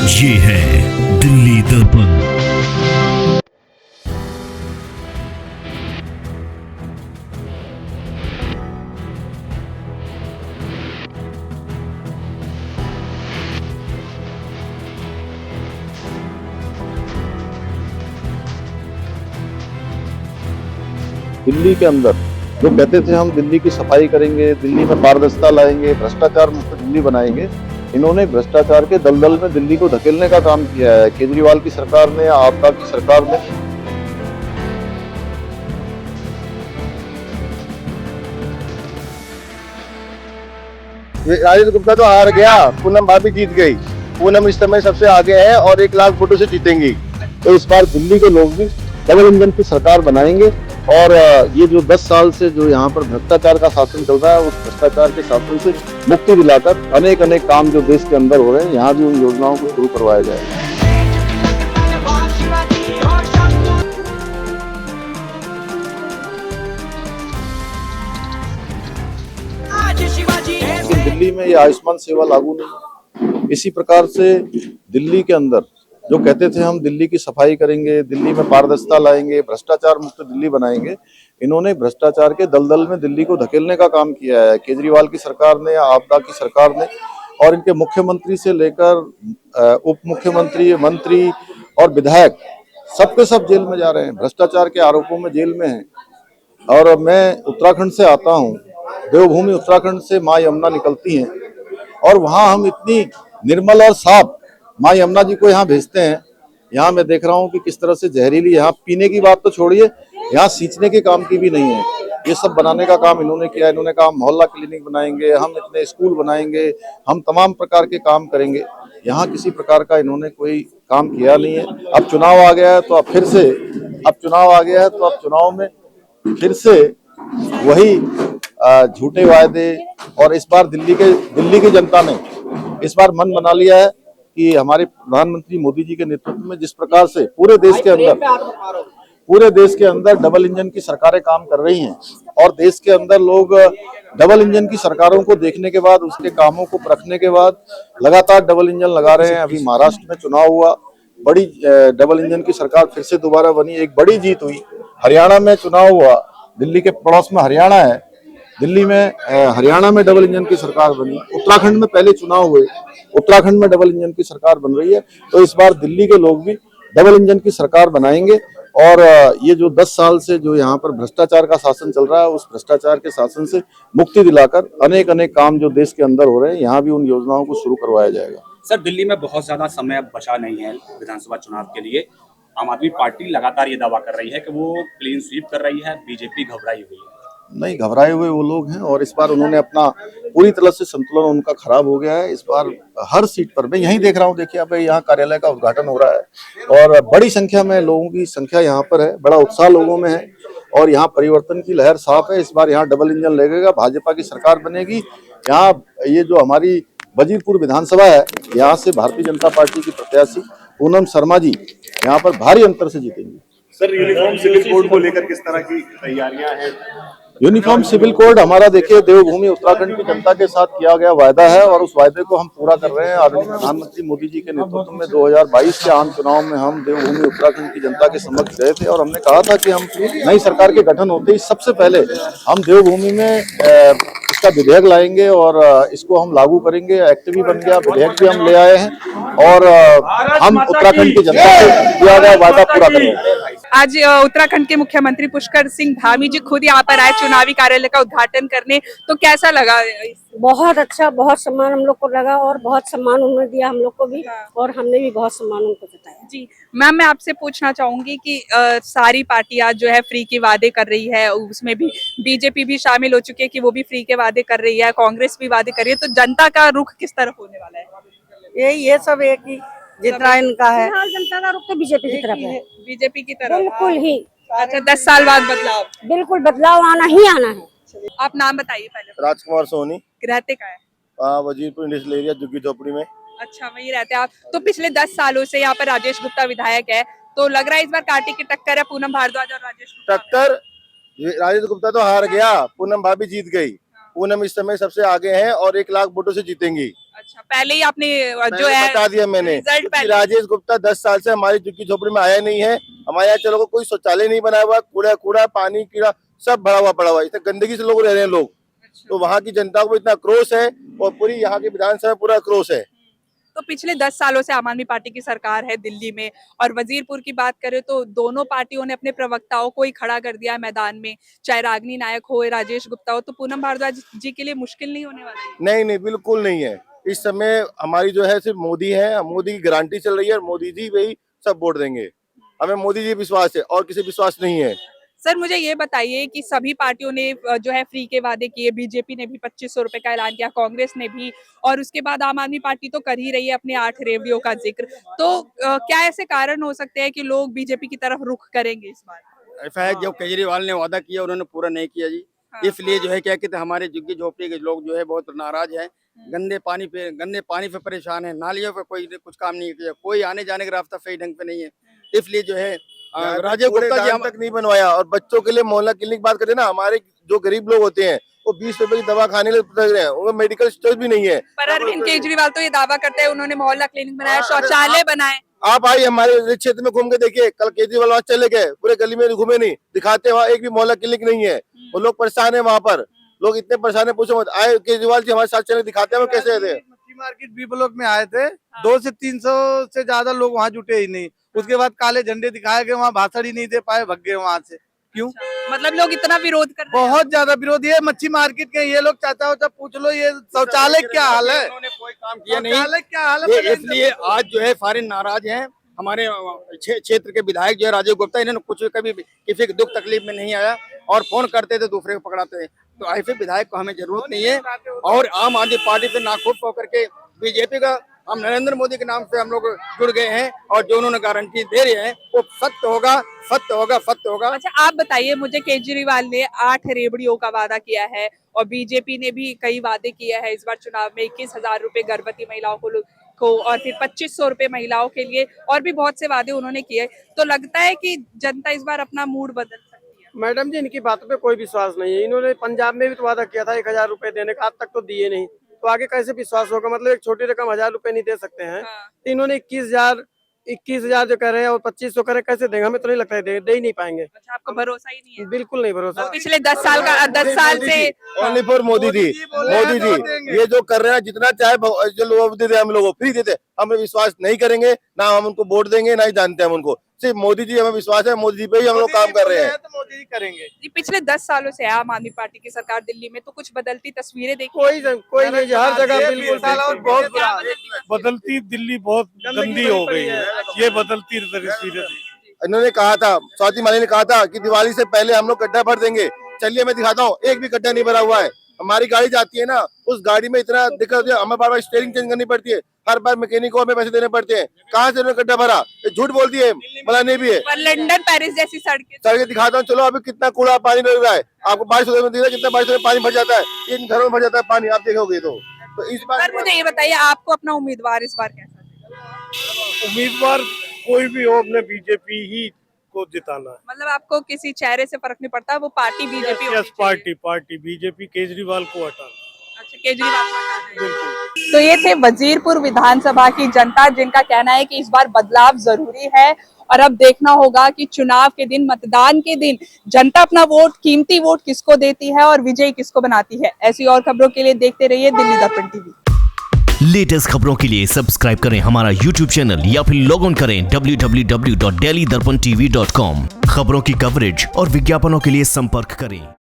ये है दिल्ली दर्पण। दिल्ली के अंदर जो कहते थे हम दिल्ली की सफाई करेंगे, दिल्ली में पारदर्शिता लाएंगे, भ्रष्टाचार मुक्त दिल्ली बनाएंगे, इन्होंने भ्रष्टाचार के दलदल में दिल्ली को धकेलने का काम किया है। केजरीवाल की सरकार ने, आपदा की सरकार ने। राजेश गुप्ता तो हार गया, पूनम भाभी जीत गई। पूनम इस समय सबसे आगे है और 1 लाख वोटों से जीतेंगी। तो इस बार दिल्ली के लोग भी डबल इंजन की सरकार बनाएंगे और ये जो 10 साल से जो यहाँ पर भ्रष्टाचार का शासन चल रहा है, उस भ्रष्टाचार के शासन से मुक्ति दिलाकर अनेक अनेक काम जो देश के अंदर हो रहे हैं, यहाँ भी उन योजनाओं को शुरू करवाया जाएगा। लेकिन दिल्ली में ये आयुष्मान सेवा लागू नहीं। इसी प्रकार से दिल्ली के अंदर जो कहते थे हम दिल्ली की सफाई करेंगे, दिल्ली में पारदर्शिता लाएंगे, भ्रष्टाचार मुक्त दिल्ली बनाएंगे, इन्होंने भ्रष्टाचार के दलदल में दिल्ली को धकेलने का काम किया है। केजरीवाल की सरकार ने, आपदा की सरकार ने, और इनके मुख्यमंत्री से लेकर उप मुख्यमंत्री, मंत्री और विधायक सबके सब जेल में जा रहे हैं, भ्रष्टाचार के आरोपों में जेल में हैं। और मैं उत्तराखंड से आता हूँ, देवभूमि उत्तराखंड से माँ यमुना निकलती हैं और वहाँ हम इतनी निर्मल और साफ माँ यमुना जी को यहाँ भेजते हैं। यहाँ मैं देख रहा हूँ कि किस तरह से जहरीली, यहाँ पीने की बात तो छोड़िए, यहाँ सींचने के काम की भी नहीं है। ये सब बनाने का काम इन्होंने किया। इन्होंने कहा मोहल्ला क्लिनिक बनाएंगे, हम इतने स्कूल बनाएंगे, हम तमाम प्रकार के काम करेंगे। यहाँ किसी प्रकार का इन्होंने कोई काम किया नहीं है। अब चुनाव आ गया है तो अब फिर से, चुनाव में फिर से वही झूठे वायदे। और इस बार दिल्ली की जनता ने इस बार मन बना लिया है कि हमारे प्रधानमंत्री मोदी जी के नेतृत्व में जिस प्रकार से पूरे देश के अंदर डबल इंजन की सरकारें काम कर रही हैं और देश के अंदर लोग डबल इंजन की सरकारों को देखने के बाद, उसके कामों को परखने के बाद लगातार डबल इंजन लगा रहे हैं। अभी महाराष्ट्र में चुनाव हुआ, बड़ी डबल इंजन की सरकार फिर से दोबारा बनी, एक बड़ी जीत हुई। हरियाणा में चुनाव हुआ, दिल्ली के पड़ोस में हरियाणा है, दिल्ली में हरियाणा में डबल इंजन की सरकार बनी। उत्तराखंड में पहले चुनाव हुए, उत्तराखंड में डबल इंजन की सरकार बन रही है। तो इस बार दिल्ली के लोग भी डबल इंजन की सरकार बनाएंगे और ये जो 10 साल से जो यहाँ पर भ्रष्टाचार का शासन चल रहा है, उस भ्रष्टाचार के शासन से मुक्ति दिलाकर अनेक अनेक काम जो देश के अंदर हो रहे हैं, यहाँ भी उन योजनाओं को शुरू करवाया जाएगा। सर, दिल्ली में बहुत ज्यादा समय अब बचा नहीं है विधानसभा चुनाव के लिए। आम आदमी पार्टी लगातार ये दावा कर रही है कि वो क्लीन स्वीप कर रही है, बीजेपी घबराई हुई है। नहीं, घबराए हुए वो लोग हैं और इस बार उन्होंने अपना पूरी तरह से संतुलन उनका खराब हो गया है। इस बार हर सीट पर मैं यही देख रहा हूँ, देखिए अब यहाँ कार्यालय का उद्घाटन हो रहा है और बड़ी संख्या में लोगों की संख्या यहाँ पर है, बड़ा उत्साह लोगों में है और यहाँ परिवर्तन की लहर साफ है। इस बार यहाँ डबल इंजन लगेगा, भाजपा की सरकार बनेगी। यहाँ ये जो हमारी वजीरपुर विधानसभा है, यहाँ से भारतीय जनता पार्टी की प्रत्याशी पूनम शर्मा जी यहाँ पर भारी अंतर से जीतेंगी। सर, यूनिफॉर्म सिविल कोड को लेकर किस तरह की तैयारियां हैं? यूनिफॉर्म सिविल कोड हमारा, देखिए, देवभूमि उत्तराखंड की जनता के साथ किया गया वायदा है और उस वायदे को हम पूरा कर रहे हैं। आदरणीय प्रधानमंत्री मोदी जी के नेतृत्व में 2022 के आम चुनाव में हम देवभूमि उत्तराखंड की जनता के समक्ष गए थे और हमने कहा था कि हम नई सरकार के गठन होते ही सबसे पहले हम देवभूमि में इसका विधेयक लाएंगे और इसको हम लागू करेंगे। एक्ट भी बन गया, विधेयक भी हम ले आए हैं और हम उत्तराखंड की जनता से किया गया वायदा पूरा करेंगे। आज उत्तराखंड के मुख्यमंत्री पुष्कर सिंह धामी जी खुद यहाँ पर आए चुनावी कार्यालय का उद्घाटन करने, तो कैसा लगा? बहुत अच्छा, बहुत सम्मान हम लोग को लगा और बहुत सम्मान उन्होंने दिया हम लोग को भी और हमने भी बहुत सम्मान उनको जताया। जी मैम, मैं आपसे पूछना चाहूंगी कि सारी पार्टियां जो है फ्री के वादे कर रही है, उसमें भी बीजेपी भी शामिल हो चुकी है कि वो भी फ्री के वादे कर रही है, कांग्रेस भी वादे कर रही है, तो जनता का रुख किस तरफ होने वाला है? ये सब एक ही जितना इनका है, जनता का रुख तो बीजेपी की तरफ है। बीजेपी की तरफ बिल्कुल ही। अच्छा, 10 साल बाद बदलाव? बिल्कुल बदलाव आना ही आना है। आप नाम बताइए पहले। राजकुमार सोनी, रहते का है? वजीरपुर इंडस्ट्रियल एरिया, झुग्गी झोपड़ी में। अच्छा, वही रहते हैं आप। तो पिछले 10 सालों से यहाँ पर राजेश गुप्ता विधायक है, तो लग रहा है इस बार कांटे की टक्कर है पूनम भारद्वाज और राजेश गुप्ता? टक्कर, राजेश गुप्ता तो हार गया, पूनम भाभी जीत गई। पूनम इस समय सबसे आगे है और 1 लाख वोटों से जीतेंगी। अच्छा, पहले ही आपने जो पहले है बता दिया मैंने, रिजल्ट क्योंकि पहले राजेश गुप्ता 10 साल से हमारी झुग्गी झोपड़ी में आया नहीं है। हमारे यहाँ चलो कोई शौचालय नहीं बनाया हुआ, कूड़ा कूड़ा पानी कीड़ा सब भरा हुआ पड़ा हुआ है, इतने गंदगी से लोग रह रहे हैं लोग। तो वहाँ की जनता को इतना आक्रोश है और पूरी यहाँ की विधानसभा में पूरा आक्रोश है। तो पिछले 10 सालों से आम आदमी पार्टी की सरकार है दिल्ली में, और वजीरपुर की बात करें तो दोनों पार्टियों ने अपने प्रवक्ताओं को ही खड़ा कर दिया है मैदान में, चाहे रागिनी नायक हो या राजेश गुप्ता हो। तो पूनम भारद्वाज जी के लिए मुश्किल नहीं होने वाली? नहीं नहीं, बिल्कुल नहीं है। इस समय हमारी जो है सिर्फ मोदी है, मोदी की गारंटी चल रही है और मोदी जी वही सब वोट देंगे। हमें मोदी जी विश्वास है और किसी विश्वास नहीं है। सर मुझे ये बताइए कि सभी पार्टियों ने जो है फ्री के वादे किए, बीजेपी ने भी 2500 रुपए का ऐलान किया, कांग्रेस ने भी, और उसके बाद आम आदमी पार्टी तो कर ही रही है अपने 8 रेवड़ियों का जिक्र। तो क्या ऐसे कारण हो सकते हैं कि लोग बीजेपी की तरफ रुख करेंगे इस बार? ऐसा है, जो केजरीवाल ने वादा किया उन्होंने पूरा नहीं किया जी। हाँ। इसलिए जो है क्या कहते हैं, हमारे झुग्गी झोपड़ी के लोग जो है बहुत नाराज हैं। गंदे पानी पे परेशान है, नालियों पे कोई कुछ काम नहीं किया, कोई आने जाने का रास्ता सही ढंग पे नहीं है। इसलिए जो है राजीव गुप्ता जी तक नहीं बनवाया। और बच्चों के लिए मोहल्ला क्लिनिक बात करें ना, हमारे जो गरीब लोग होते हैं वो 20 रुपए की दवा खाने के लिए लग रहे हैं, उनमें मेडिकल स्टोर भी नहीं है। पर अरविंद केजरीवाल तो ये दावा करते हैं उन्होंने मोहल्ला क्लिनिक बनाया, शौचालय बनाए। आप आइए हमारे क्षेत्र में घूम के देखिए, कल केजरीवाल वहाँ चले गए, पूरे गली में घूमे नहीं, दिखाते वहाँ एक भी मोहल्ला क्लिनिक नहीं है। वो लोग परेशान है, वहाँ पर लोग इतने परेशान है, पूछो मत। आए केजरीवाल जी हमारे साथ चले, दिखाते हैं वो कैसे थे। मच्छी मार्केट बी ब्लॉक में आए थे, 200 से 300 से ज्यादा लोग वहाँ जुटे ही नहीं। उसके बाद काले झंडे दिखाए गए, वहाँ भाषण ही नहीं दे पाए, भग गए वहाँ से। क्यों? मतलब लोग इतना विरोध कर रहे हैं? बहुत ज्यादा विरोध। ये मच्छी मार्केट के ये लोग चाचा वाचा पूछ लो, ये शौचालय क्या हाल है, उन्होंने कोई काम किया नहीं। शौचालय क्या हाल ये है? इसलिए आज जो है सारे नाराज हैं। हमारे क्षेत्र के विधायक जो है राजीव गुप्ता, इन्होंने कुछ कभी किसी के दुख तकलीफ में नहीं आया और फोन करते थे दूसरे को पकड़ाते हैं। तो ऐसे विधायक को हमें जरूरत नहीं है। और आम आदमी पार्टी से नाखुश होकर के बीजेपी का, हम नरेंद्र मोदी के नाम से हम लोग जुड़ गए हैं और जो उन्होंने गारंटी दे रहे हैं वो सत्य होगा, सत्य होगा, सत्य होगा। अच्छा आप बताइए मुझे, केजरीवाल ने 8 रेवड़ियों का वादा किया है और बीजेपी ने भी कई वादे किए हैं इस बार चुनाव में। 21,000 रुपए गर्भवती महिलाओं को और फिर 2500 रुपए महिलाओं के लिए, और भी बहुत से वादे उन्होंने किए। तो लगता है कि जनता इस बार अपना मूड बदल सकती है? मैडम जी इनकी बातों पे कोई विश्वास नहीं है। इन्होंने पंजाब में भी तो वादा किया था 1000 रुपए देने का, आज तक तो दिए नहीं, तो आगे कैसे विश्वास होगा? मतलब एक छोटी रकम 1000 रुपए नहीं दे सकते हैं। हाँ। तो इन्होंने 21,000 जो कह रहे हैं और 2500 करे, कैसे देंगे? हमें तो नहीं लगता है दे ही नहीं पाएंगे। अच्छा आपको भरोसा ही नहीं है? बिल्कुल नहीं भरोसा। पिछले 10 साल से ओनली फॉर मोदी जी, मोदी जी ये जो कर रहे हैं, जितना चाहे जो लोग देते हम लोगों को फ्री देते, हमें विश्वास नहीं करेंगे, ना हम उनको वोट देंगे, ना ही जानते हैं हम उनको। सिर्फ मोदी जी हमें विश्वास है, मोदी जी पे ही हम लोग काम कर रहे हैं। तो मोदी जी करेंगे जी। पिछले 10 सालों से है आम आदमी पार्टी की सरकार दिल्ली में, तो कुछ बदलती तस्वीरें देखी? कोई नहीं, हर जगह बिल्कुल बहुत बुरा। बदलती दिल्ली बहुत गंदी हो गई है, ये बदलती तस्वीरें। इन्होंने कहा था, स्वाति माली ने कहा था कि दिवाली से पहले हम लोग गड्ढा भर देंगे। चलिए मैं दिखाता हूँ, एक भी गड्ढा नहीं भरा हुआ है। हमारी गाड़ी जाती है ना, उस गाड़ी में इतना दिक्कत होती है, हमें बार बार स्टीयरिंग चेंज करनी पड़ती है, हर बार मैकेनिक को हमें पैसे देने पड़ते हैं। कहाँ से उन्होंने गड्ढा भरा? झूठ बोलती है, भला नहीं भी है। पर लंदन पेरिस जैसी सड़कें दिखाता हूँ, चलो अभी कितना कूड़ा पानी मिल रहा है आपको। 2200 में दिख रहा है कितना 2200 में पानी भर जाता है, इन घरों में भर जाता है पानी, आप देखोगे तो इस बार। सर मुझे ये बताइए, आपको अपना उम्मीदवार इस बार कैसा है? उम्मीदवार कोई भी हो, अपने बीजेपी ही को जिताना है। मतलब आपको किसी चेहरे से फर्क नहीं पड़ता, वो party BJP? Yes, party BJP, Kejriwal को हटाना। अच्छा केजरीवाल को हटाना है। तो ये थे वजीरपुर विधानसभा की जनता, जिनका कहना है कि इस बार बदलाव जरूरी है और अब देखना होगा कि चुनाव के दिन, मतदान के दिन जनता अपना वोट, कीमती वोट किसको देती है और विजयी किसको बनाती है। ऐसी और खबरों के लिए देखते रहिए दिल्ली दर्पण टीवी। लेटेस्ट खबरों के लिए सब्सक्राइब करें हमारा YouTube चैनल या फिर लॉग ऑन करें www.delhidarpantv.com। खबरों की कवरेज और विज्ञापनों के लिए संपर्क करें।